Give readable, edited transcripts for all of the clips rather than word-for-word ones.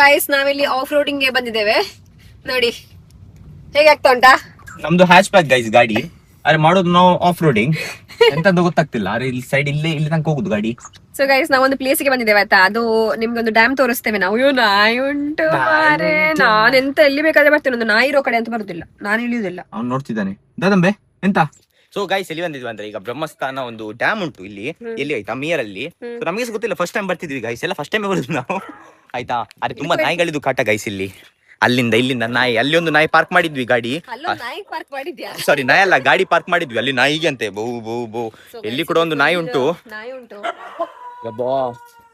Guys ನಾವಿಲ್ಲಿ off roading ಗೆ ಬಂದಿದ್ದೇವೆ. ನೋಡಿ ಹೇಗೆ ಆಗ್ತಾ ಉಂಟಾ. ನಮ್ದು ಹ್ಯಾಚ್ ಬ್ಯಾಕ್ ಗೈಸ್ ಗಾಡಿ. ಅರೆ ಮಾಡೋದು ನಾವು ಆಫ್ ರೋಡಿಂಗ್ ಎಂತಂತ ಗೊತ್ತಾಗ್ತಿಲ್ಲ. ಅರೆ ಇಲ್ಲಿ ಸೈಡ್ ಇಲ್ಲಿ ತನಕ ಹೋಗುದು ಗಾಡಿ. ಸೊ ಗೈಸ್ ನಾವೊಂದು ಪ್ಲೇಸ್ ಗೆ ಬಂದಿದ್ದೇವೆ ಆಯ್ತಾ. ಅದು ನಿಮ್ಗೆ ಒಂದು ಡ್ಯಾಮ್ ತೋರಿಸ್ತೇವೆ ನಾವು. ಅಯ್ಯೋ ನಾಯಿ ಉಂಟು ಮಾರೆ. ನಾನ್ ಎಂತ ಎಲ್ಲಿ ಬೇಕಾದ್ರೆ ಬರ್ತೇನೆ, ಒಂದು ನಾಯಿ ಇರೋ ಕಡೆ ಅಂತ ಬರುದಿಲ್ಲ, ನಾನು ಇಳಿಯುದಿಲ್ಲ. ಅವ್ನು ನೋಡ್ತಿದ್ದಾನೆ. ದಾದಂಬೆ ಎಂತ. ಸೊ ಗೈಸ್ ಎಲ್ಲಿ ಬಂದಿದ್ವಿ ಅಂದ್ರೆ ಈಗ ಬ್ರಹ್ಮಸ್ಥಾನ ಒಂದು ಡ್ಯಾಮ್ ಉಂಟು ಇಲ್ಲಿ. ಎಲ್ಲಿ ಆಯ್ತಾ ಮಿಯರ್ ಅಲ್ಲಿ. ಸೊ ನಮಗೆ ಗೊತ್ತಿಲ್ಲ, ಫಸ್ಟ್ ಟೈಮ್ ಬರ್ತಿದ್ವಿ ಗೈಸ್. ಎಲ್ಲ ಫಸ್ಟ್ ಟೈಮ್ ಬರುದು ನಾವು ಆಯ್ತಾ. ಅರೆ ತುಂಬಾ ನಾಯಿಗಳಿದ್ದು ಕಾಟ ಗೈಸ್ ಇಲ್ಲಿ. ಇಲ್ಲಿಂದ ನಾಯಿ, ಅಲ್ಲಿ ಒಂದು ನಾಯಿ ಪಾರ್ಕ್ ಮಾಡಿದ್ವಿ ಗಾಡಿ. ಸಾರಿ ನಾಯಿ ಅಲ್ಲ, ಗಾಡಿ ಪಾರ್ಕ್ ಮಾಡಿದ್ವಿ. ಅಲ್ಲಿ ನಾಯಿಗೆ ಅಂತೆ ಬೌ ಬೌ ಬೌ. ಎಲ್ಲಿ ಕೂಡ ಒಂದು ನಾಯಿ ಉಂಟು.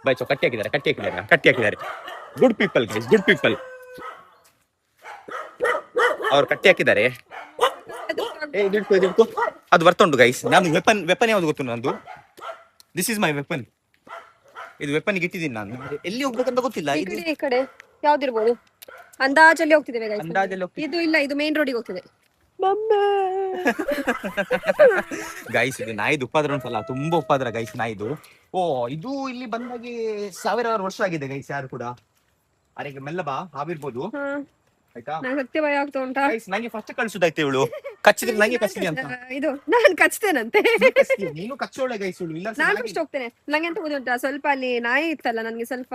ಬೈ ಸೊ ಕಟ್ಟಿ ಹಾಕಿದ್ದಾರೆ. Good people guys, good people. ಅವ್ರು ಕಟ್ಟಿ ಹಾಕಿದ್ದಾರೆ. ಅದು ಬರ್ತಾ ಉಂಟು ಗೈಸ್. ನಾನು ವೆಪನ್ ಯಾವ್ದು ಗೊತ್ತು ನಂದು. This is my weapon. ಇದು ವೆಪನ್ ಇಟ್ಟಿದ್ದೀನಿ ನಾನು. ಎಲ್ಲಿ ಹೋಗ್ಬೇಕಂತ ಗೊತ್ತಿಲ್ಲ. ಈ ಕಡೆ ಯಾವ್ದಿರ್ಬೋದು, ಅಂದಾಜಲ್ಲಿ ಹೋಗ್ತಿದ್ದೇವೆ. ಇದು ಇಲ್ಲ, ಇದು ಮೇನ್ ರೋಡಿಗೆ ಹೋಗ್ತಿದೆ. ಗೈಸ್ ಇದು ನಾಯಿದು ಉಪದ್ರ ಉಂಟಲ್ಲ, ತುಂಬಾ ಉಪದ್ರ ಗೈಸ್ ನಾಯಿದು. ಓ ಇದು ಇಲ್ಲಿ ಬಂದಾಗೆ 1000 ವರ್ಷ ಆಗಿದೆ ಗೈಸ್. ಯಾರು ಕೂಡ ಅರೆಗೆ ಮೆಲ್ಲ ಬಾ ಆಗಿರ್ಬೋದು ಆಯ್ತಾ. ಸತ್ಯ ಭಯ ಆಗ್ತಾ ಉಂಟಾ ಗೈಸ್. ನಂಗೆ ಫಸ್ಟ್ ಕಳ್ಸುದಾಯ್ತು ಇವಳು ಕಚ್ಚಿದ್ರೆ ನಂಗೆ ಕಚ್ಚಿದೆ ಅಂತ. ಇದು ನಾನು ಕಚ್ತೇನಂತೆ. ನೀನು ಕಚ್ಚೋಳೆ ಗೈಸ್ ಇವಳು. ಇಲ್ಲ ನಾನು ಫಸ್ಟ್ ಹೋಗ್ತೇನೆ. ನಂಗೆ ಎಂತ ಗೊತ್ತುಂಟಾ, ಸ್ವಲ್ಪ ಅಲ್ಲಿ ನಾಯಿ ಇತ್ತಲ್ಲ, ನನ್ಗೆ ಸ್ವಲ್ಪ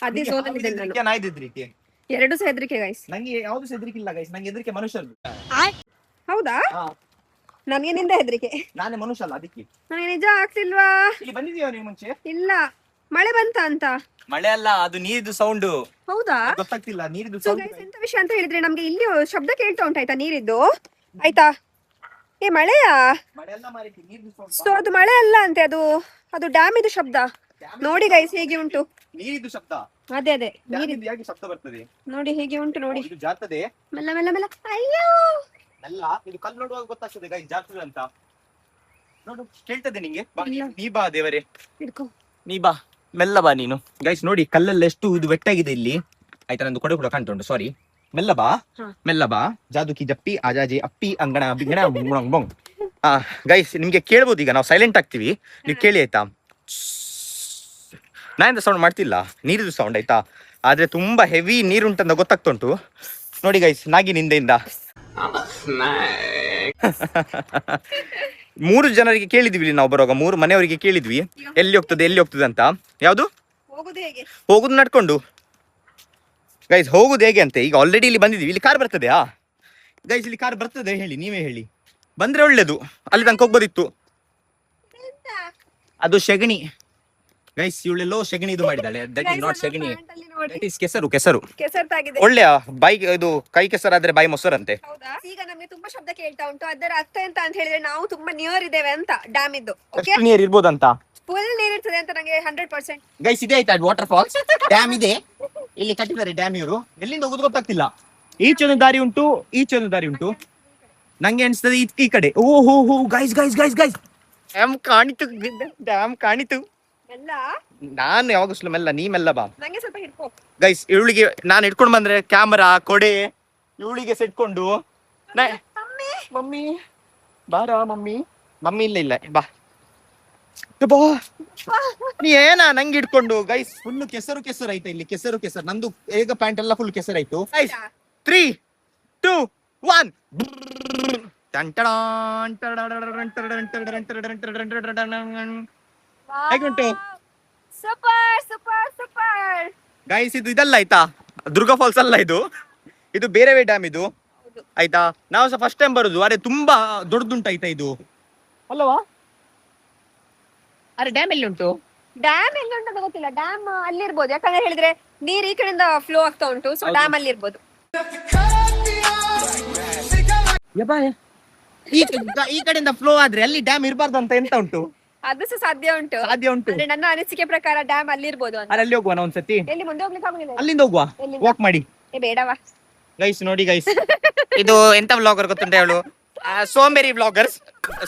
ಅದೇ ಝೋನ್ ಇದೆ. ನಾಯಿ ಹೆದ್ರಿಕೆ, ಎರಡು ಸಹ ಹೆದರಿಕೆ ಗೈಸ್. ನಂಗೆ ಯಾವ್ದು ಹೆದರಿಕೆ ಇಲ್ಲ ಗೈಸ್. ನಂಗೆ ಹೆದರಿಕೆ ಮನುಷ್ಯರು. ಹೌದಾ? ನನಗೆ ನಿಂದ ಹೆದರಿಕೆ. ನಾನೇ ಮನುಷ್ಯ ಅಲ್ಲ ಅದಕ್ಕೆ. ನನಗೆ ನಿಜ ಆಗ್ತಿಲ್ವಾ. ಇಲ್ಲಿ ಬಂದಿದೀಯ ನೀವು ಮುಂಚೆ? ಇಲ್ಲ, ಮಳೆ ಬಂತ ಅಂತ. ಮಳೆ ಅಲ್ಲ, ಅದು ನೀರಿದ್ದು ಸೌಂಡ್. ಹೌದಾ? ಗೊತ್ತಾಗ್ತಿಲ್ಲ ನೀರಿದ್ದು ಸೌಂಡ್. ಎಂತ ವಿಷಯ ಅಂತ ಹೇಳಿದ್ರೆ, ನಮ್ಗೆ ಇಲ್ಲಿ ಶಬ್ದ ಕೇಳ್ತಾ ಉಂಟಾಯ್ತಾ ನೀರಿದ್ದು. ಆಯ್ತಾ? ಏ ಮಳೆಯಾ? ಮಳೆ ಅಲ್ಲ ಮಾರಿತಿ, ನೀರಿದ್ದು ಸೌಂಡ್. ಸೊ ಅದು ಮಳೆ ಅಲ್ಲ ಅಂತೆ, ಅದು ಡ್ಯಾಮ್ ಇದು ಶಬ್ದ. ನೋಡಿ ಗೈಸ್ ಹೇಗೆ ಉಂಟು ನೀರಿದ್ದು ಶಬ್ದ. ಅದೇ ನೀರಿದ್ದು ಯಾಕೆ ಶಬ್ದ ಬರ್ತದೆ ನೋಡಿ, ಹೇಗೆ ಉಂಟು ನೋಡಿ. ಇದು ಜಾರ್ತದೆ ಮೆಲ್ಲ ಮೆಲ್ಲ ಮೆಲ್ಲ. ಅಯ್ಯೋ ಅಲ್ಲ, ಇದು ಕಲ್ಲು ನೋಡುವಾಗ ಗೊತ್ತಾಗ್ತದೆ ಗೈಸ್ ಜಾರ್ತದೆ ಅಂತ. ನೋಡು ಕೇಳ್ತದೆ ನಿಂಗೆ. ನೀ ಬಾ ದೇವರೇ, ನೀ ಬಾ ಮೆಲ್ಲ ಬಾ ನೀನು. ಗೈಸ್ ನೋಡಿ ಕಲ್ಲೆಲ್ಲ ಎಷ್ಟು ಇದು ವೆಟ್ಟಾಗಿದೆ ಇಲ್ಲಿ ಆಯ್ತಾ. ನಂದು ಕೊಡೆ ಕೂಡ ಕಾಣ್ತಾ ಉಂಟು. ಸಾರಿ, ಮೆಲ್ಲ ಬಾ ಜಾದುಕಿ ಜಪ್ಪಿ ಆಜಾಜಿ ಅಪ್ಪಿ ಅಂಗಣ ಬಿಂಗಣ ಬೊಂಗ್. ಗೈಸ್ ನಿಮ್ಗೆ ಕೇಳ್ಬೋದು. ಈಗ ನಾವು ಸೈಲೆಂಟ್ ಆಗ್ತೀವಿ, ನೀವು ಕೇಳಿ ಆಯ್ತಾ. ನಾಯಿಂದ ಸೌಂಡ್ ಮಾಡ್ತಿಲ್ಲ, ನೀರಿದು ಸೌಂಡ್ ಆಯ್ತಾ. ಆದ್ರೆ ತುಂಬಾ ಹೆವಿ ನೀರುಂಟಂತ ಗೊತ್ತಾಗ್ತಾ ಉಂಟು. ನೋಡಿ ಗೈಸ್, ನಾಗಿ ನಿಂದೆಯಿಂದ 3 ಜನರಿಗೆ ಕೇಳಿದ್ವಿ ನಾವು ಬರುವಾಗ. 3 ಮನೆಯವರಿಗೆ ಕೇಳಿದ್ವಿ ಎಲ್ಲಿ ಹೋಗ್ತದೆ ಅಂತ. ಯಾವ್ದು ಹೋಗುದು ನಡ್ಕೊಂಡು ಗೈಸ್, ಹೋಗುದು ಹೇಗೆ ಅಂತ. ಈಗ ಆಲ್ರೆಡಿ ಇಲ್ಲಿ ಬಂದಿದ್ವಿ. ಇಲ್ಲಿ ಕಾರ್ ಬರ್ತದೆಯಾ ಗೈಸ್? ಇಲ್ಲಿ ಕಾರ್ ಬರ್ತದೆ ಹೇಳಿ, ನೀವೇ ಹೇಳಿ. ಬಂದ್ರೆ ಒಳ್ಳೇದು, ಅಲ್ಲಿ ತನಕ ಹೋಗ್ಬೋದಿತ್ತು. ಅದು ಶಗಣಿ ಗೈಸ್. ಇವಳೆಲ್ಲೋ ಶಗಣಿ ಇದು ಮಾಡಿದಾಳೆ. ದಟ್ ಇಸ್ ನಾಟ್ ಶಗಣಿ, ದಟ್ ಇಸ್ ಕೆಸರು. ಒಳ್ಳೆಯ ಬಾಯಿ ಇದು ಕೈ ಕೆಸರಾದ್ರೆ ಬಾಯಿ ಮೊಸರಂತೆ. ಈಗ ನಮಗೆ ತುಂಬಾ ಶಬ್ದ ಕೇಳ್ತಾ ಉಂಟು. ಅದರ ಅರ್ಥ ಎಂತ ಅಂತ ಹೇಳಿದ್ರೆ, ನಾವು ತುಂಬಾ ನಿಯರ್ ಇದ್ದೇವೆ ಅಂತ ಡ್ಯಾಮ್ ಇದ್ದು. ಎಷ್ಟು ನಿಯರ್ ಇರ್ಬೋದಂತ? ಫುಲ್ ನೀರ್ ಇರ್ತದೆ ಅಂತ ನಂಗೆ 100%. ಗೈಸ್ ಇದೆ ಆಯ್ತಾ ವಾಟರ್ ಫಾಲ್ಸ್, ಡ್ಯಾಮ್ ಇದೆ ಇಲ್ಲಿ ಕಟ್ಟಿದ್ದಾರೆ. ಡ್ಯಾಮ್ ಇವರು ಎಲ್ಲಿಂದ ಹೋಗುದು ಗೊತ್ತಾಗ್ತಿಲ್ಲ. ಈಚೊಂದು ದಾರಿ ಉಂಟು. ನಂಗೆ ಅನಿಸ್ತದೆ ಈ ಕಡೆ. ಓಹೋ ಗೈಸ್ ಡ್ಯಾಮ್ ಕಾಣಿತು. ನಾನು ಯಾವಾಗಲೂ ಮೆಲ್ಲ, ನೀ ಮೆಲ್ಲ ಬಾ. ಗೈಸ್ ಇವಳಿಗೆ ನಾನು ಇಟ್ಕೊಂಡು ಬಂದ್ರೆ ಕ್ಯಾಮರಾ ಕೊಡೆ ಇವಳಿಗೆ ಸೆಟ್ಕೊಂಡು ಮಮ್ಮಿ ಬಾರಾ ಮಮ್ಮಿ ಇಲ್ಲ ಬಾ ನೀ ಏನ ನಂಗೆ ಇಟ್ಕೊಂಡು. ಗೈಸ್ ಫುಲ್ ಕೆಸರು ಆಯ್ತಾ ಇಲ್ಲಿ. ಕೆಸರು ನಂದು ಈಗ ಪ್ಯಾಂಟ್ ಎಲ್ಲ ಫುಲ್ ಕೆಸರಾಯ್ತು. ಗೈಸ್ 3, 2, 1 ಹೇಗುಂಟು ಸೂಪರ್ ಗೈಸ್? ಇದು ಇದಲ್ಲ ಆಯ್ತಾ, ದುರ್ಗಾ ಫಾಲ್ಸ್ ಅಲ್ಲ ಇದು ಬೇರೆ ಡ್ಯಾಮ್ ಇದು ಆಯ್ತಾ. ನಾವು ಸಹ ಫಸ್ಟ್ ಟೈಮ್ ಬರುದು. ಅರೆ ತುಂಬಾ ದೊಡ್ಡದುಂಟಾಯ್ತಾ ಇದು ಅಲ್ಲವಾ? ಅರೆ ಡ್ಯಾಮ್ ಎಲ್ಲಿ ಉಂಟು ಅಂತ ಗೊತ್ತಿಲ್ಲ. ಡ್ಯಾಮ್ ಅಲ್ಲಿರ್ಬೋದು, ಯಾಕಂದ್ರೆ ಹೇಳಿದ್ರೆ ನೀರ್ ಈ ಕಡೆಯಿಂದ ಫ್ಲೋ ಆಗ್ತಾ ಉಂಟು. ಸೊ ಡ್ಯಾಮ್ ಅಲ್ಲಿ ಇರ್ಬೋದು. ಈ ಕಡೆಯಿಂದ ಫ್ಲೋ ಆದ್ರೆ ಅಲ್ಲಿ ಡ್ಯಾಮ್ ಇರಬಾರ್ದು ಅಂತ ಎಂತ ಉಂಟು? ಅದು ಸಹ ಸಾಧ್ಯ ಉಂಟು. ನನ್ನ ಅನಿಸಿಕೆ ಪ್ರಕಾರ ಡ್ಯಾಮ್ ಅಲ್ಲಿ ಇರ್ಬೋದು. ಅಲ್ಲಿ ಹೋಗುವ ಒಂದ್ಸತಿ. ಎಲ್ಲಿ ಮುಂದೆ ಹೋಗ್ಲಿಕ್ಕೆ ಆಗುದಿಲ್ಲ, ಅಲ್ಲಿಂದ ಹೋಗುವ, ವಾಕ್ ಮಾಡಿ. ಬೇಡವಾ ಗೈಸ್? ನೋಡಿ ಗೈಸ್, ಇದು ಎಂತ ವ್ಲಾಗರ್ ಗೊತ್ತುಂಟ ಹೇಳು? ಸೋಂಬೇರಿ ವ್ಲಾಗರ್ಸ್.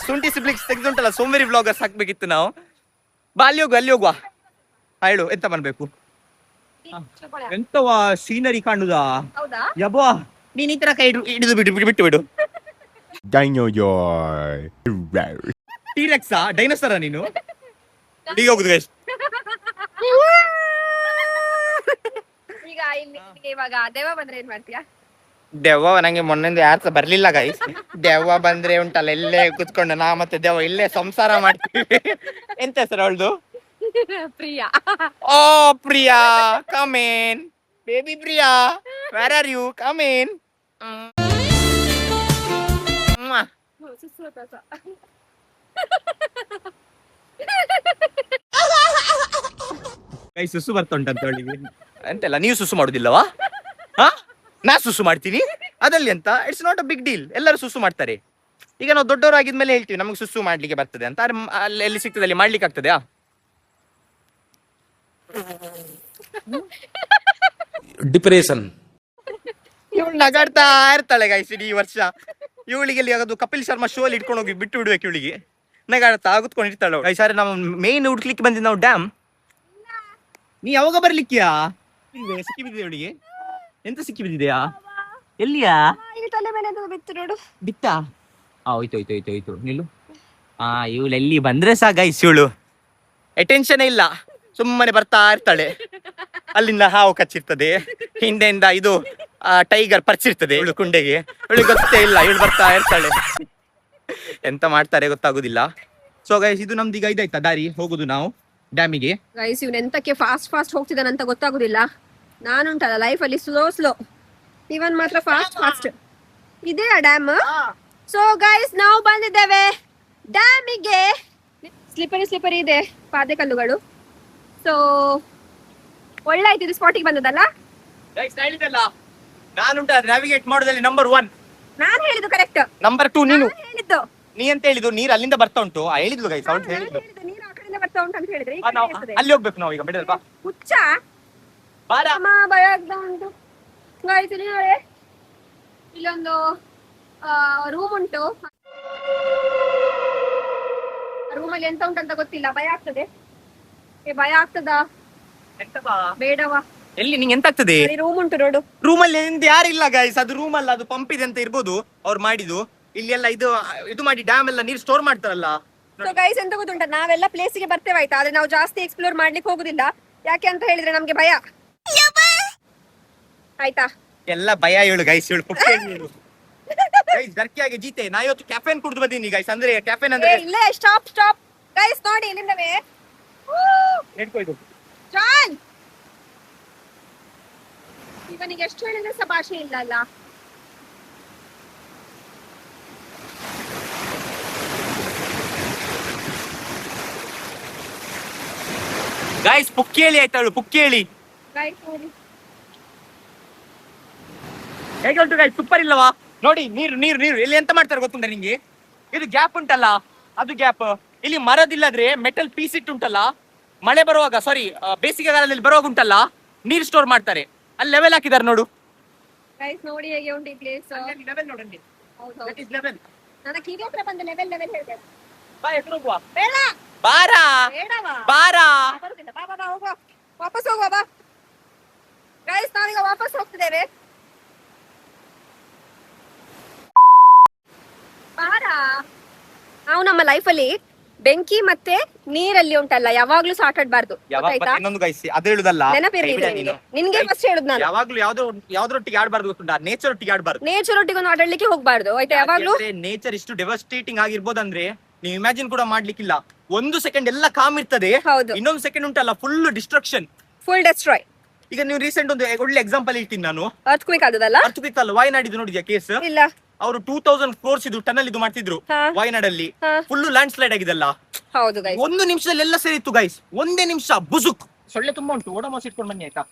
ಶುಂಠಿ ಸಿಬ್ಲಿಕ್ಸ್ ತೆಗೆದುಂಟಲ್ಲ, ಸೋಂಬೇರಿ ವ್ಲಾಗರ್ಸ್ ಹಾಕ್ಬೇಕಿತ್ತು ನಾವು. ಬಾ ಅಲ್ಲಿ ಹೋಗುವ. ಹೇಳು ಎಂತ ಮಾಡ್ಬೇಕು? ಎಂತವಾ ಸೀನರಿ ಕಾಣುದಾ? ಯಬ್ಬಾ ನೀನ್ ಈ ತರ ಕೈ ಹಿಡಿದು ಬಿಟ್ಟು ಟೀರೆಕ್ಸಾ ಡೈನೋಸರ ನೀನು? ಈಗ ಹೋಗುದು ಗೈಸ್. ಈಗ ಇಲ್ಲಿ ನಿನಗೆ ಇವಾಗ ದೆವ್ವ ಬಂದ್ರೆ ಏನ್ ಮಾಡ್ತೀಯಾ? ದೆವ್ವ ನಂಗೆ ಮೊನ್ನೆಂದು ಯಾರು ಬರ್ಲಿಲ್ಲ ಗೈಸ್. ದೆವ್ವ ಬಂದ್ರೆ ಉಂಟಲ್ಲ ಇಲ್ಲೇ ಕುತ್ಕೊಂಡು ನಾ ಮತ್ತೆ ದೆವ್ವ ಇಲ್ಲೇ ಸಂಸಾರ ಮಾಡ್ತೀವಿ. ಎಂತ ಹೆಸರು ಅವಳ್ದು? Priya. Oh Priya, come in baby Priya, where are you, come in. ಕೈ ಸುಸು ಬರ್ತುಂಟಂತ ಅವಳಿಗೆ. ಎಂತೆಲ್ಲ ನೀವು ಸುಸು ಮಾಡುದಿಲ್ಲವಾ? ಹಾ, ನಾ ಸುಸು ಮಾಡ್ತೀನಿ ಅದಲ್ಲಿ ಅಂತ. It's not a big deal, ಎಲ್ಲರೂ ಸುಸು ಮಾಡ್ತಾರೆ. ಈಗ ನಾವು ದೊಡ್ಡವರಾಗಿದ್ಮೇಲೆ ಹೇಳ್ತೀವಿ ನಮಗೆ ಸುಸು ಮಾಡ್ಲಿಕ್ಕೆ ಬರ್ತದೆ ಅಂತ. ಅಲ್ಲಿ ಎಲ್ಲಿ ಸಿಗ್ತದೆ ಅಲ್ಲಿ ಮಾಡ್ಲಿಕ್ಕೆ ಆಗ್ತದೆ. ಡಿಪ್ರೆಷನ್. ಇವಳು ನಗಾಡ್ತಾ ಇರ್ತಾಳೆ ಗೈಸ್ ಇಡೀ ವರ್ಷ. ಇವಳಿಗೆ ಅದು ಕಪಿಲ್ ಶರ್ಮಾ ಶೋ ಅಲ್ಲಿ ಇಟ್ಕೊಂಡು ಹೋಗಿ ಬಿಟ್ಟು ಬಿಡ್ಬೇಕು ಇವಳಿಗೆ. ನಗಾಡ್ತಾ ಆಗುತ್ಕೊಂಡು ಇರ್ತಾಳೆ ಗೈಸ್. ಸರ್ ನಾವು ಮೇನ್ ಹುಡ್ಕ್ಲಿಕ್ಕೆ ಬಂದಿದ್ದು ನಾವು ಡ್ಯಾಮ್. ನೀ ಯಾವಾಗ ಬರ್ಲಿಕ್ಕಿಯಾ? ಸಿಕ್ಕಿ ಬಿದ್ದಿದೆ ಇವಳಿಗೆ. ಎಂತ ಸಿಕ್ಕಿ ಬಿದ್ದಿದೆಯಾ? ಎಲ್ಲಿಯಾ? ತಲೆ ಮೇಲೆ ಬಿತ್ತು ನೋಡು. ಬಿತ್ತಾ? ಹೋಯ್ತು ನಿಲ್ಲು. ಇವಳು ಎಲ್ಲಿ ಬಂದ್ರೆ ಸಾ ಗೈಸ್ ಇವಳು ಅಟೆನ್ಷನ್ ಇಲ್ಲ, ಸುಮ್ಮನೆ ಬರ್ತಾ ಇರ್ತಾಳೆ. ಅಲ್ಲಿಂದ ಹಾವು ಕಚ್ಚಿರ್ತದೆ, ಹಿಂದೆಯಿಂದ ಇದು ಟೈಗರ್ ಪರ್ಚಿರ್ತದೆ ಇವಳು ಕುಂಡೆಗೆ. ಇವಳಿಗೆ ಗೊತ್ತೇ ಇಲ್ಲ, ಇವಳು ಬರ್ತಾ ಇರ್ತಾಳೆ. ಎಂತ ಮಾಡ್ತಾರೆ ಗೊತ್ತಾಗುದಿಲ್ಲ. ಸೊ ಗೈಸ್ ಇದು ನಮ್ದು ಈಗ ಇದಾಯ್ತಾ ದಾರಿ ಹೋಗುದು ನಾವು ಡ್ಯಾಮಿಗೆ. ಗೈಸ್ ಇವ್ನ ಎಂತಕ್ಕೆ ಫಾಸ್ಟ್ ಹೋಗ್ತಿದ್ದಾನಂತ ಗೊತ್ತಾಗುದಿಲ್ಲ. ನಾನುಂಟಲ್ಲ ಲೈಫ್ ಅಲ್ಲಿ ಸ್ಲೋ. ಇವನ್ ಮಾತ್ರ ಫಾಸ್ಟ್. ಇದೇ ಡ್ಯಾಮ್. ಸೊ ಗೈಸ್ ನಾವು ಬಂದಿದ್ದೇವೆ ಡ್ಯಾಮಿಗೆ. ಸ್ಲಿಪರಿ ಇದೆ ಪಾದೆ ಕಲ್ಲುಗಳು. ಸೊ ಒಳ್ಳೆ ಆಯ್ತು ಇದು ಸ್ಪಾಟಿಗೆ ಬಂದದಲ್ಲ. ನಾನುಂಟ ನ್ಯಾವಿಗೇಟ್ ಮಾಡೋದಲ್ಲಿ ನಂಬರ್ 1. ನಾನು ಹೇಳಿದ್ದು ಕರೆಕ್ಟ್. ನಂಬರ್ 2 ನೀನು ಹೇಳಿದ್ದು. ನೀ ಅಂತ ಹೇಳಿದ್ದು ನೀರು ಅಲ್ಲಿಂದ ಬರ್ತಾ ಉಂಟು. ಹೇಳಿದ್ಲು ಗೈಸ್ ಅವ್ಳು ಹೇಳಿದ್ಲು. ನೀರು ಆ ಕಡೆಯಿಂದ ಬರ್ತಾ ಉಂಟು ಅಂತ ಹೇಳಿದ್ರೆ ಅಲ್ಲಿ ಹೋಗ್ಬೇಕು ನಾವು ಈಗ. ಬಿಡಲ್ವಾ ಹುಚ್ಚ ಬಾರ. ಭಯ ಆಗ್ತಾ ಉಂಟು ಗೈಸ್. ನೋಡಿ ಇಲ್ಲೊಂದು ರೂಮ್ ಉಂಟು. ರೂಮಲ್ಲಿ ಎಂತ ಉಂಟಂತ ಗೊತ್ತಿಲ್ಲ. ಭಯ ಆಗ್ತದೆ. ಭಯ ಆಗ್ತದಾ ಬೇಡವಾ? ಎಲ್ಲಿ ನಿಂಗೆ ಎಂತ ಆಗ್ತದೆ? ರೂಮ್ ಉಂಟು ನೋಡು. ರೂಮಲ್ಲಿ ಎಂತ ಯಾರಿಲ್ಲ ಗೈಸ್. ಅದು ರೂಮ್ ಅಲ್ಲ, ಅದು ಪಂಪ್ ಇದೆ ಅಂತ ಇರ್ಬೋದು ಅವ್ರು ಮಾಡಿದ್ದು. ಇಲ್ಲಿ ಎಲ್ಲ ಇದು ಮಾಡಿ ಡ್ಯಾಮ್ ಎಲ್ಲ ನೀರು ಸ್ಟೋರ್ ಮಾಡ್ತಾರಲ್ಲ. ಸೊ ಗೈಸ್ ಎಂತ ಗೊತ್ತುಂಟ, ನಾವೆಲ್ಲ ಪ್ಲೇಸಿಗೆ ಬರ್ತೇವೆ ಆಯ್ತಾ, ಆದ್ರೆ ನಾವು ಜಾಸ್ತಿ ಎಕ್ಸ್ಪ್ಲೋರ್ ಮಾಡ್ಲಿಕ್ಕೆ ಹೋಗುದಿಲ್ಲ. ಯಾಕೆ ಅಂತ ಹೇಳಿದ್ರೆ ನಮ್ಗೆ ಭಯ ಆಯ್ತಾ. ಎಲ್ಲ ಭಯ ಹೇಳು ಗೈಸ್. ಹೇಳು ಗೈಸ್ ಗರ್ಕಿಯಾಗಿ ಜೀತೆ. ನಾ ಇವತ್ತು ಕ್ಯಾಫೆನ್ ಕುಡ್ದು ಬಂದೀನಿ ಗೈಸ್. ಅಂದ್ರೆ ಕ್ಯಾಫೆನ್ ಅಂದ್ರೆ ಇಲ್ಲೇ ಸ್ಟಾಪ್ ಗೈಸ್ ನೋಡಿ ಇಲ್ಲಿಂದವೇ ನೆಡ್ಕೊಯ್ದು ಜಾನ್. ಇವನಿಗೆ ಎಷ್ಟು ಹೇಳಿದ್ರೆ ಸಹ ಭಾಷೆ ಇಲ್ಲ ಅಲ್ಲ. ಗೈಸ್ ಪುಕ್ಕೇಳಿ ಆಯ್ತಾಳು, ಪುಕ್ಕೇಳಿ ಗೈಸ್ ನೋಡಿ ಹೇಗೆ ಉಂಟು ಗೈಸ್. ಸೂಪರ್ ಇಲ್ಲವಾ? ನೋಡಿ ನೀರು ನೀರು ನೀರು ಇಲ್ಲಿ ಎಂತ ಮಾಡ್ತಾರೆ ಗೊತ್ತುಂಟ ನಿಂಗೆ? ಇದು ಗ್ಯಾಪ್ ಉಂಟಲ್ಲ, ಅದು ಗ್ಯಾಪ್. ಇಲ್ಲಿ ಮರದಿಲ್ಲದ್ರೆ ಮೆಟಲ್ ಪೀಸ್ ಇಟ್ಟುಂಟಲ್ಲ, ಮಳೆ ಬರುವಾಗ ಬೇಸಿಗೆ ಕಾಲದಲ್ಲಿ ಬರುವಾಗ ಉಂಟಲ್ಲ ನೀರು ಸ್ಟೋರ್ ಮಾಡ್ತಾರೆ. ಅಲ್ಲಿ ಲೆವೆಲ್ ಹಾಕಿದ್ದಾರೆ ನೋಡು ಗೈಸ್. ನೋಡಿ ಹೇಗೆ ಉಂಟು ಈ ಪ್ಲೇಸ್. ಲೆವೆಲ್ ನೋಡಂడి. ಹೌದು ದಟ್ ಇಸ್ ಲೆವೆಲ್. ನನ್ನ ಕಿವಿ ಹತ್ರ ಬಂದ ಲೆವೆಲ್ ಹೇಳ್ದೆ. ಬಾ ಎತ್ತು ಹೋಗುವ. ಬೇಡ ಬಾರಾ ಬೇಡವಾ? ಬಾರಾ ಬರುದಿಲ್ಲ. ಬಾ ಹೋಗುವ. ವಾಪಸ್ ಹೋಗುವ ಬಾ. ಗೈಸ್ ನಾವೀಗ ವಾಪಸ್ ಹೋಗ್ತಿದ್ದೇವೆ. ಬಾರಾ. ನಾವು ನಮ್ಮ ಲೈಫಲ್ಲಿ ಬೆಂಕಿ ಮತ್ತೆ ನೀರಲ್ಲಿ ಉಂಟಲ್ಲ ಯಾವಾಗ್ಲೂ ಸಾಟ್ ಆಡ್ಬಾರ್ದು. ಗೊತ್ತಾಯ್ತಾ? ಇನ್ನೊಂದು ಗೈಸ್ ಅದು ಹೇಳುದಲ್ಲ, ನೆನಪಿರ್ಲಿ ನಿನ್ಗೆ ಫಸ್ಟ್ ಹೇಳುದು ನಾನು. ಯಾವಾಗ್ಲೂ ಯಾವ್ದ್ರೊಟ್ಟಿಗೆ ಆಡ್ಬಾರ್ದು ಗೊತ್ತುಂಟಾ? ನೇಚರ್ ಒಟ್ಟಿಗೆ ಆಡ್ಬಾರ್ದು. ನೇಚರ್ ಒಟ್ಟಿಗೆ ಒಂದು ಆಡಲಿಕ್ಕೆ ಹೋಗ್ಬಾರ್ದು ಆಯ್ತಾ. ಯಾವಾಗ್ಲೂ ನೇಚರ್ ಇಷ್ಟು ಡೆವಸ್ಟೇಟಿಂಗ್ ಆಗಿರ್ಬೋದಂದ್ರೆ ನೀವು ಇಮ್ಯಾಜಿನ್ ಕೂಡ ಮಾಡ್ಲಿಕ್ಕಿಲ್ಲ. ಒಂದು ಸೆಕೆಂಡ್ ಎಲ್ಲ ಕಾಮ್ ಇರ್ತದೆ, ಹೌದು. ಇನ್ನೊಂದು ಸೆಕೆಂಡ್ ಉಂಟಲ್ಲ ಫುಲ್ ಡಿಸ್ಟ್ರಕ್ಷನ್, ಫುಲ್ ಡೆಸ್ಟ್ರಾಯ್. ಈಗ ನೀವು ರೀಸೆಂಟ್ ಒಂದು ಒಳ್ಳೆ ಎಕ್ಸಾಂಪಲ್ ಹೇಳ್ತೀನಿ ನಾನು. ಅರ್ಥಕ್ವೇಕ್ ಆದದಲ್ಲ. ಅರ್ಥಕ್ವೇಕ್ ಅಲ್ಲ, ವಾಯನಾಡಿದ್ದು ನೋಡಿದ್ಯಾ ಕೇಸ್? ಇಲ್ಲ. ಅವರು 2000 crores ಇದು ಟನಲ್ ಇದು ಮಾಡ್ತಿದ್ರು ವಾಯನಾಡಲ್ಲಿ. ಫುಲ್ ಲ್ಯಾಂಡ್ ಸ್ಲೈಡ್ ಆಗಿದೆಲ್ಲ. ಹೌದು ಗೈಸ್. ಒಂದು ನಿಮಿಷದಲ್ಲಿ ಎಲ್ಲ ಸೇರಿತ್ತು ಗೈಸ್. ಒಂದೇ ನಿಮಿಷ ಬುಸುಕ್. ಸೊಳ್ಳೆ ತುಂಬಾ ಉಂಟು, ಓಡೋಮಾಸ್ ಇಟ್ಕೊಂಡು ಬನ್ನಿ ಆಯ್ತಾ.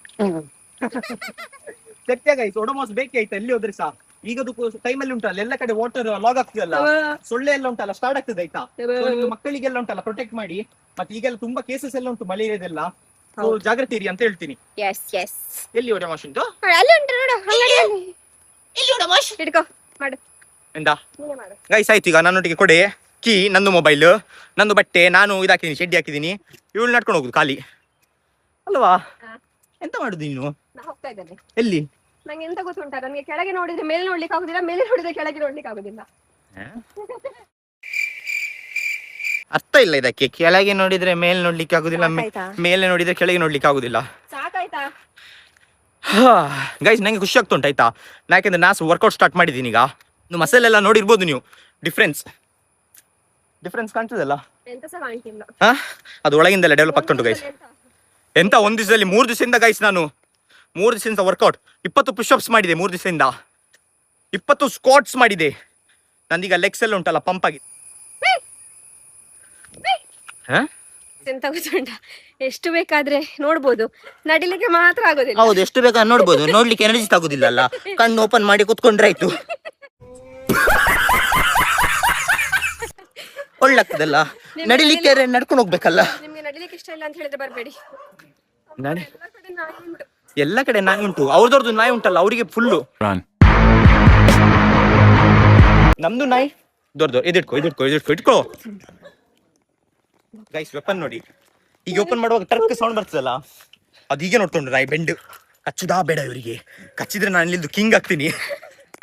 ಸತ್ಯ ಗೈಸ್, ಓಡೋಮಾಸ್ ಬೇಕೇ ಆಯ್ತಾ ಎಲ್ಲಿ ಹೋದ್ರೆ ಸಹ. ಈಗದು ಟೈಮಲ್ಲಿ ಉಂಟಲ್ಲ ಎಲ್ಲ ಕಡೆ ವಾಟರ್ ಲಾಗ್ ಆಗ್ತದಲ್ಲ, ಸೊಳ್ಳೆ ಎಲ್ಲ ಉಂಟಲ್ಲ ಸ್ಟಾರ್ಟ್ ಆಗ್ತದೆ ಆಯ್ತಾ. ಮಕ್ಕಳಿಗೆಲ್ಲ ಉಂಟಲ್ಲ ಪ್ರೊಟೆಕ್ಟ್ ಮಾಡಿ. ಮತ್ತೆ ಈಗೆಲ್ಲ ತುಂಬಾ ಕೇಸಸ್ ಎಲ್ಲ ಉಂಟು ಮಲೇರಿಯಾದೆಲ್ಲ. ಜಾಗ್ರತೆ ಇರಿ ಅಂತ ಹೇಳ್ತೀನಿ. ಎಲ್ಲಿ ಓಡೋಮಾಸ್ ಉಂಟು? ಅಲ್ಲಿ ಉಂಟು ನೋಡು ಅಂಗಡಿಯಲ್ಲಿ. ಎಲ್ಲಿ ಓಡೋಮಾಸ್? ಹಿಡ್ಕೋ ಮಾಡು. ಎಂದ ಗೈಸ್ ಆಯ್ತು. ಈಗ ನನ್ನೊಟ್ಟಿಗೆ ಕೊಡೆ ಕೀ, ನಂದು ಮೊಬೈಲ್, ನಂದು ಬಟ್ಟೆ, ನಾನು ಇದಾಕಿದೀನಿ ಶೆಡ್ಡಿ ಹಾಕಿದೀನಿ. ಇವಳು ನಡ್ಕೊಂಡು ಹೋಗುದು ಖಾಲಿ ಅಲ್ವಾ? ಎಂತ ಮಾಡುದು ನೀನು? ನಾ ಹೋಗ್ತಾ ಇದ್ದೇನೆ. ಎಲ್ಲಿ? ನಂಗೆ ಎಂತ ಗೊತ್ತುಂಟ, ನನಗೆ ಕೆಳಗೆ ನೋಡಿದ್ರೆ ಮೇಲೆ ನೋಡ್ಲಿಕ್ಕೆ ಆಗುದಿಲ್ಲ, ಮೇಲೆ ನೋಡಿದ್ರೆ ಕೆಳಗೆ ನೋಡ್ಲಿಕ್ಕೆ ಆಗುದಿಲ್ಲ. ಅರ್ಥ ಇಲ್ಲ ಇದಕ್ಕೆ. ಕೆಳಗೆ ನೋಡಿದ್ರೆ ಮೇಲೆ ನೋಡ್ಲಿಕ್ಕೆ ಆಗುದಿಲ್ಲ, ಸಾಕಾಯ್ತಾ? ಮೇಲೆ ನೋಡಿದ್ರೆ ಕೆಳಗೆ ನೋಡ್ಲಿಕ್ಕೆ ಆಗುದಿಲ್ಲ. ಸಾಕಾಯ್ತಾ? ಗೈಸ್ ನಂಗೆ ಖುಷಿ ಆಗ್ತುಂಟು ಆಯ್ತಾ, ಯಾಕೆಂದ್ರೆ ನಾ ವರ್ಕೌಟ್ ಸ್ಟಾರ್ಟ್ ಮಾಡಿದ್ದೀನಿ ಈಗ. ನೀವು ಮಸಲ್ ಎಲ್ಲ ನೋಡಿರ್ಬೋದು ನೀವು, ಡಿಫ್ರೆನ್ಸ್ ಕಾಣ್ತದಲ್ಲ, ಎಂತ ಸಹ ಕಾಣ್ತಿಲ್ಲ. ಅದು ಒಳಗಿಂದೆಲ್ಲ ಡೆವಲಪ್ ಆಗ್ತುಂಟು ಗೈಸ್. ಎಂತ ಒಂದ್ ದಿವಸದಲ್ಲಿ 3 ದಿವಸದಿಂದ ಗೈಸ್, ನಾನು 3 ದಿವಸದಿಂದ ವರ್ಕೌಟ್ 20 ಪುಷಪ್ಸ್ ಮಾಡಿದೆ, 3 ದಿವಸದಿಂದ 20 ಸ್ಕ್ವಾಟ್ಸ್ ಮಾಡಿದೆ. ನಂದೀಗ ಲೆಗ್ಸ್ ಎಲ್ಲ ಉಂಟಲ್ಲ ಪಂಪ್ ಆಗಿ. ಎಂತ ಗೊತ್ತುಂಟ, ಎಷ್ಟು ಬೇಕಾದ್ರೆ ನೋಡ್ಬೋದು, ನಡಿಲಿಕ್ಕೆ ಮಾತ್ರ ಆಗೋದಿಲ್ಲ. ಹೌದು, ಎಷ್ಟು ಬೇಕಾದ್ರೆ ನೋಡ್ಬೋದು, ನೋಡ್ಲಿಕ್ಕೆ ಎನರ್ಜಿ ತಾಗುದಿಲ್ಲ ಅಲ್ಲ. ಕಣ್ಣು ಓಪನ್ ಮಾಡಿ ಕುತ್ಕೊಂಡ್ರೆ ಆಯ್ತು, ಒಳ್ಳಾಗ್ತದಲ್ಲ. ನಡಿಲಿಕ್ಕೆ ನಡ್ಕೊಂಡು ಹೋಗ್ಬೇಕಲ್ಲ. ನಿಮ್ಗೆ ನಡಿಲಿಕ್ಕೆ ಇಷ್ಟ ಇಲ್ಲ ಅಂತ ಹೇಳಿದ್ರೆ ಬರ್ಬೇಡಿ, ನಡಿ. ಎಲ್ಲ ಕಡೆ ನಾಯಿ ಉಂಟು. ಎಲ್ಲ ಕಡೆ ನಾಯಿ ಉಂಟು, ಅವ್ರದವ್ರದ್ದು ನಾಯಿ ಉಂಟಲ್ಲ ಅವರಿಗೆ ಫುಲ್ಲು. ನಮ್ದು ನಾಯಿ ದೊಡ್ಡ ಇಟ್ಕೋ ಗೈಸ್. ವೆಪನ್ ನೋಡಿ, ಈಗ ಓಪನ್ ಮಾಡುವಾಗ ಟರ್ಕ್ ಸೌಂಡ್ ಬರ್ತದಲ್ಲ, ಅದು ಹೀಗೆ ನೋಡ್ಕೊಂಡು ನಾಯಿ ಬೆಂಡ್. ಕಚ್ಚುದಾ ಬೇಡ ಇವರಿಗೆ, ಕಚ್ಚಿದ್ರೆ ನಾನು ಇಲ್ಲಿಂದು ಕಿಂಗ್ ಆಗ್ತೀನಿ,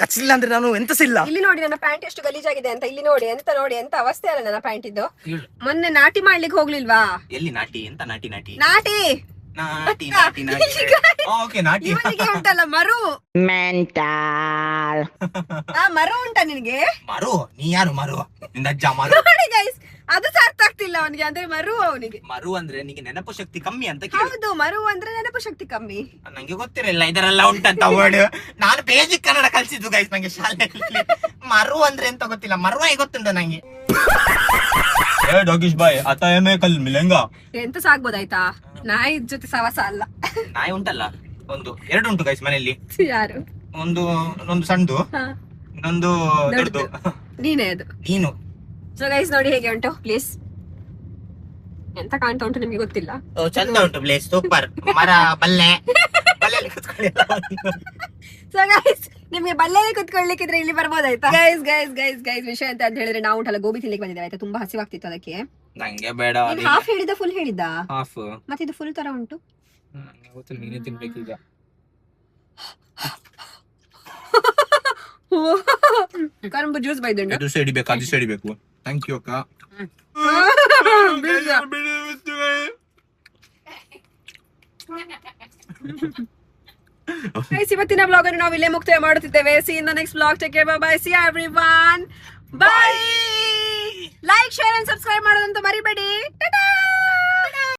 ಕಚ್ಚಿಲ್ಲ ಅಂದ್ರೆ ನಾನು ಎಂತಸ ಇಲ್ಲ. ಇಲ್ಲಿ ನೋಡಿ ನನ್ನ ಪ್ಯಾಂಟ್ ಎಷ್ಟು ಗಲೀಜಾಗಿದೆ ಅಂತ, ಇಲ್ಲಿ ನೋಡಿ ಎಂತ ಅವಸ್ಥೆ ಅಲ್ಲ ನನ್ನ ಪ್ಯಾಂಟ್ ಇದ್ದು. ಮೊನ್ನೆ ನಾಟಿ ಮಾಡ್ಲಿಕ್ಕೆ ಹೋಗ್ಲಿಲ್ವಾ? ಎಲ್ಲಿ ನಾಟಿ? ಎಂತ ನಾಟಿ? ನಾಟಿ ಇವನಿಗೆ ಉಂಟಲ್ಲ ಮರು ಮೆಂಟಲ್. ಮರು ಉಂಟಾ ನಿನಗೆ? ಮರು? ನೀ ಯಾರು ಮರು? ನಿನ್ನ ಅಜ್ಜ ಮರು? ನೋಡಿ ಗೈಸ್, ಅದು ಸಹ ಅರ್ಥ ಆಗ್ತಿಲ್ಲ ಅವನಿಗೆ, ಅಂದ್ರೆ ಮರು ಅವನಿಗೆ. ಮರು ಅಂದ್ರೆ ನಿನಗೆ ನೆನಪು ಶಕ್ತಿ ಕಮ್ಮಿ ಅಂತ. ಹೌದು, ಮರು ಅಂದ್ರೆ ನೆನಪು ಶಕ್ತಿ ಕಮ್ಮಿ. ನಂಗೆ ಗೊತ್ತಿರಲಿಲ್ಲ ಇದರೆಲ್ಲ ಉಂಟಂತ ವರ್ಡ್. ನಾನು ಬೇಸಿಕ್ ಕನ್ನಡ ಕಲಿಸಿದ್ದು ಗೈಸ್ ನಂಗೆ ಶಾಲೆಯಲ್ಲಿ. ಮರು ಅಂದ್ರೆ ಎಂತ ಗೊತ್ತಿಲ್ಲ, ಮರುವಾಯಿ ಗೊತ್ತುಂಟ ನಂಗೆ. ಡಾಗಿಶ್ ಬಾಯ್ ಆತ ಎಮ್ಮೆ ಕಲ್ ಮಿಲೆಂಗ ಎಂತ ಸಾಗ್ಬೋದಾಯ್ತಾ, ನಾಯಿ ಜೊತೆ ಸವಾಸ ಅಲ್ಲ. ನಾಯಿ ಉಂಟಲ್ಲ, ಎರಡು ಉಂಟು ಗೈಸ್ ಮನೆಯಲ್ಲಿ. ಯಾರು? ಒಂದು ಸಣ್ಣದು, ಇನ್ನೊಂದು ದೊಡ್ಡದು. ನೀನೇ ಅದು. ನೀನು. ಸೊ ಗೈಸ್ ನೋಡಿ ಹೇಗೆ ಉಂಟು ಪ್ಲೇಸ್, ಎಂತ ಕಾಣ್ತಾ ಉಂಟು ನಿಮ್ಗೆ ಗೊತ್ತಿಲ್ಲ. ಚಂದ ಉಂಟು ಪ್ಲೇಸ್, ಸೂಪರ್. ಮರ, ಬಲ್ಲೆ ಸೊ ಗೈಸ್ ನಿಮ್ಗೆ ಬಲ್ಲೆಯಲ್ಲಿ ಕುತ್ಕೊಳ್ಳಿಕ್ಕಿದ್ರೆ ಇಲ್ಲಿ ಬರ್ಬೋದಾಯ್ತಾ? ಗೈಸ್ ವಿಷಯ ಅಂತ ಹೇಳಿದ್ರೆ ನಾವು ಉಂಟಲ್ಲ ಗೋಬಿ ತಿನ್ಲಿಕ್ಕೆ ಬಂದಿದ್ದೇವೆ ಆಯ್ತಾ, ತುಂಬಾ ಹಸಿವಾಗ್ತಿತ್ತು ಅದಕ್ಕೆ. ನಂಗೆ ಬೇಡ. ಹಾಫ್ ಹೇಳಿದ ಫುಲ್ ಹೇಳಿದ್ದ? ಹಾಫ್. ಮತ್ತೆ ಇದು ಫುಲ್ ತರ ಉಂಟು. ನೀನೇ ತಿನ್ಬೇಕೀಗ. ಕರಂಬು ಜ್ಯೂಸ್ ಬೈದುಂಡು. ಅದು ಸೈಡಿಬೇಕು, ಅದು ಸೈಡಿಬೇಕು. ಥ್ಯಾಂಕ್ ಯು ಅಕ್ಕ. ಇವತ್ತಿನ ಬ್ಲಾಗ್ ಅನ್ನು ನಾವು ಇಲ್ಲೇ ಮುಕ್ತಾಯ ಮಾಡುತ್ತಿದ್ದೇವೆ. See you in the next vlog. Take care. Bye. See you everyone. Bye. Like, share and subscribe ಮಾಡೋದಂತ ಮರಿಬೇಡಿ. ಟಾಟಾ.